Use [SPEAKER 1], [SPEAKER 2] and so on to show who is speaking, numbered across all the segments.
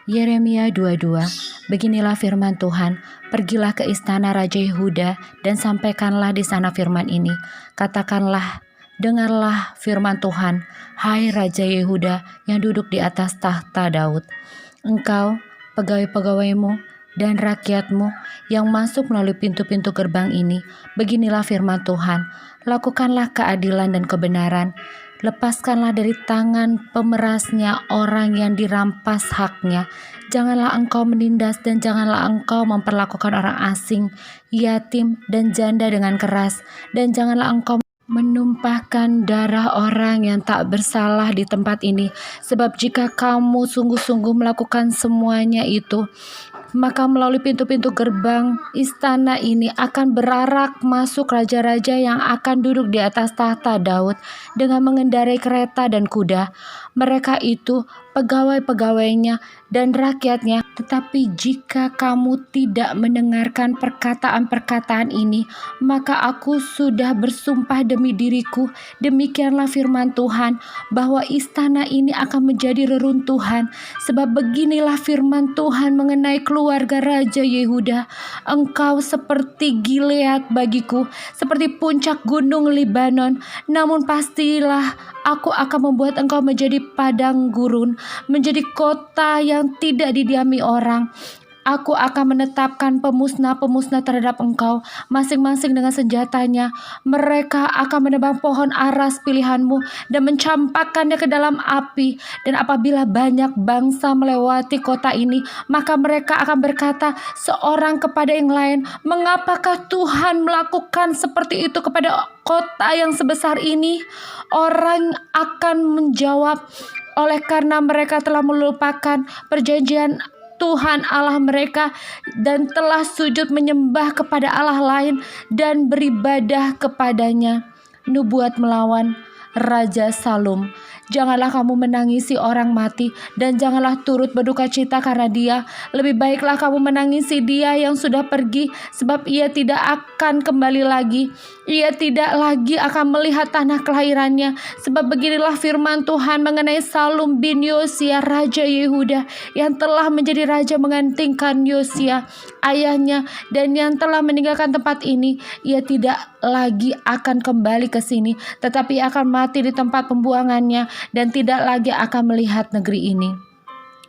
[SPEAKER 1] Yeremia 22. Beginilah firman Tuhan, pergilah ke istana Raja Yehuda dan sampaikanlah di sana firman ini. Katakanlah, dengarlah firman Tuhan, hai Raja Yehuda yang duduk di atas tahta Daud. Engkau, pegawai-pegawaimu, dan rakyatmu yang masuk melalui pintu-pintu gerbang ini, beginilah firman Tuhan, lakukanlah keadilan dan kebenaran. Lepaskanlah dari tangan pemerasnya orang yang dirampas haknya. Janganlah engkau menindas dan janganlah engkau memperlakukan orang asing, yatim dan janda dengan keras. Dan janganlah engkau menumpahkan darah orang yang tak bersalah di tempat ini. Sebab jika kamu sungguh-sungguh melakukan semuanya itu, maka melalui pintu-pintu gerbang istana ini akan berarak masuk raja-raja yang akan duduk di atas tahta Daud dengan mengendarai kereta dan kuda. Mereka itu pegawai-pegawainya dan rakyatnya. Tetapi jika kamu tidak mendengarkan perkataan-perkataan ini, maka aku sudah bersumpah demi diriku, demikianlah firman Tuhan, bahwa istana ini akan menjadi reruntuhan. Sebab beginilah firman Tuhan mengenai keluarga Raja Yehuda. Engkau seperti Gilead bagiku, seperti puncak gunung Libanon. Namun pastilah aku akan membuat engkau menjadi padang gurun, menjadi kota yang tidak didiami orang. Aku akan menetapkan pemusnah-pemusnah terhadap engkau, masing-masing dengan senjatanya. Mereka akan menebang pohon aras pilihanmu dan mencampakkannya ke dalam api. Dan apabila banyak bangsa melewati kota ini, maka mereka akan berkata seorang kepada yang lain, mengapakah Tuhan melakukan seperti itu kepada kota yang sebesar ini? Orang akan menjawab, oleh karena mereka telah melupakan perjanjian Tuhan Allah mereka dan telah sujud menyembah kepada Allah lain dan beribadah kepadanya. Nubuat melawan Raja Salum. Janganlah kamu menangisi orang mati dan janganlah turut berduka cita karena dia. Lebih baiklah kamu menangisi dia yang sudah pergi, sebab ia tidak akan kembali lagi. Ia tidak lagi akan melihat tanah kelahirannya. Sebab beginilah firman Tuhan mengenai Salum bin Yosia Raja Yehuda, yang telah menjadi raja menggantikan Yosia ayahnya dan yang telah meninggalkan tempat ini. Ia tidak lagi akan kembali ke sini, tetapi akan mati di tempat pembuangannya dan tidak lagi akan melihat negeri ini.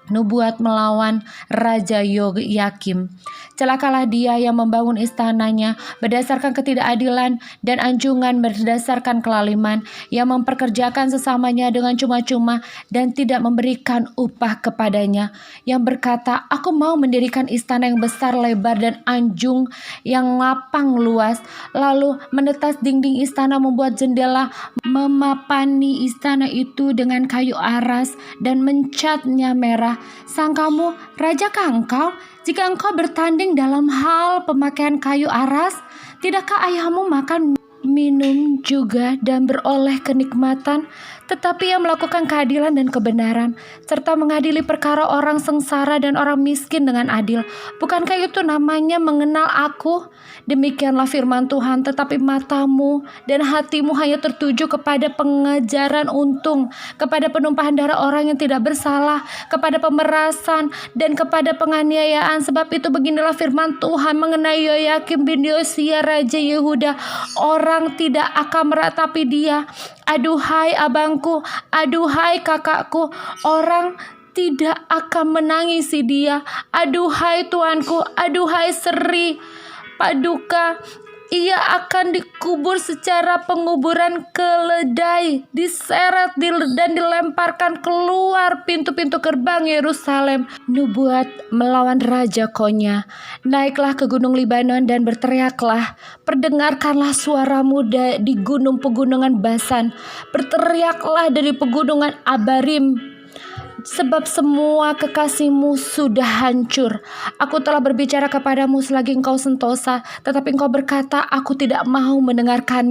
[SPEAKER 1] Nubuat melawan Raja Yoyakim. Celakalah dia yang membangun istananya berdasarkan ketidakadilan dan anjungan berdasarkan kelaliman, yang memperkerjakan sesamanya dengan cuma-cuma dan tidak memberikan upah kepadanya, yang berkata, aku mau mendirikan istana yang besar, lebar dan anjung yang lapang luas, lalu menetas dinding istana, membuat jendela, memapani istana itu dengan kayu aras dan mencatnya merah. Sangkamu rajakah engkau? Jika engkau bertanding dalam hal pemakaian kayu aras, tidakkah ayahmu makan, minum juga dan beroleh kenikmatan? Tetapi ia melakukan keadilan dan kebenaran, serta mengadili perkara orang sengsara dan orang miskin dengan adil. Bukankah itu namanya mengenal aku? Demikianlah firman Tuhan. Tetapi matamu dan hatimu hanya tertuju kepada pengejaran untung, kepada penumpahan darah orang yang tidak bersalah, kepada pemerasan dan kepada penganiayaan. Sebab itu beginilah firman Tuhan mengenai Yoyakim bin Yosia Raja Yehuda, orang tidak akan meratapi dia. Aduhai abangku, aduhai kakakku, orang tidak akan menangisi dia. Aduhai tuanku, aduhai seri paduka, ia akan dikubur secara penguburan keledai, diseret dan dilemparkan keluar pintu-pintu gerbang Yerusalem. Nubuat melawan Raja Konya. Naiklah ke gunung Libanon dan berteriaklah. Perdengarkanlah suaramu di gunung pegunungan Basan. Berteriaklah dari pegunungan Abarim. Sebab semua kekasihmu sudah hancur. Aku telah berbicara kepadamu selagi engkau sentosa, tetapi engkau berkata, aku tidak mau mendengarkan.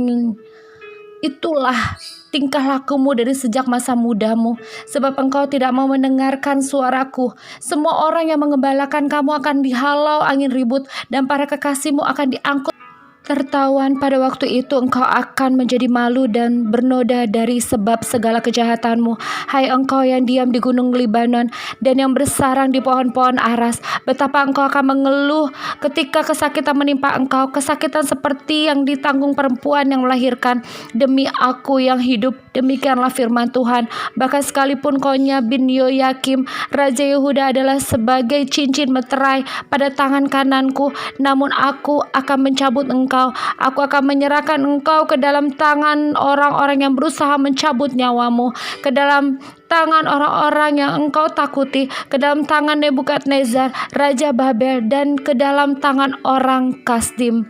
[SPEAKER 1] Itulah tingkah lakumu dari sejak masa mudamu, sebab engkau tidak mau mendengarkan suaraku. Semua orang yang mengembalakan kamu akan dihalau angin ribut, dan para kekasihmu akan diangkut Tertawan pada waktu itu engkau akan menjadi malu dan bernoda dari sebab segala kejahatanmu. Hai engkau yang diam di gunung Libanon dan yang bersarang di pohon-pohon aras, betapa engkau akan mengeluh ketika kesakitan menimpa engkau, kesakitan seperti yang ditanggung perempuan yang melahirkan. Demi aku yang hidup, demikianlah firman Tuhan, bahkan sekalipun Konya bin Yoyakim Raja Yehuda adalah sebagai cincin meterai pada tangan kananku, namun aku akan mencabut engkau. Aku akan menyerahkan engkau ke dalam tangan orang-orang yang berusaha mencabut nyawamu, ke dalam tangan orang-orang yang engkau takuti, ke dalam tangan Nebukadnezar Raja Babel, dan ke dalam tangan orang Kasdim.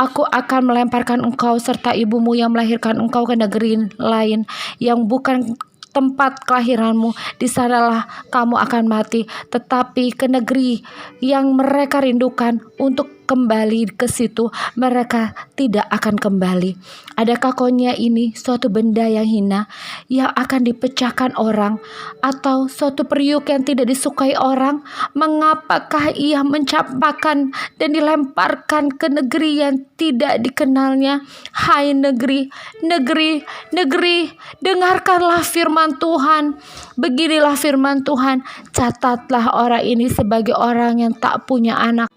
[SPEAKER 1] Aku akan melemparkan engkau serta ibumu yang melahirkan engkau ke negeri lain yang bukan tempat kelahiranmu. Di sanalah kamu akan mati, tetapi ke negeri yang mereka rindukan untuk kembali ke situ, mereka tidak akan kembali. Adakah Konya ini suatu benda yang hina yang akan dipecahkan orang, atau suatu periuk yang tidak disukai orang? Mengapakah ia mencampakkan dan dilemparkan ke negeri yang tidak dikenalnya? Hai negeri, negeri, negeri, dengarkanlah firman Tuhan. Beginilah firman Tuhan, catatlah orang ini sebagai orang yang tak punya anak,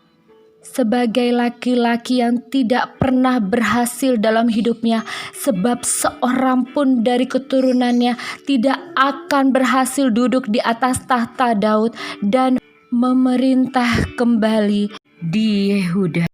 [SPEAKER 1] sebagai laki-laki yang tidak pernah berhasil dalam hidupnya, sebab seorang pun dari keturunannya tidak akan berhasil duduk di atas tahta Daud dan memerintah kembali di Yehuda.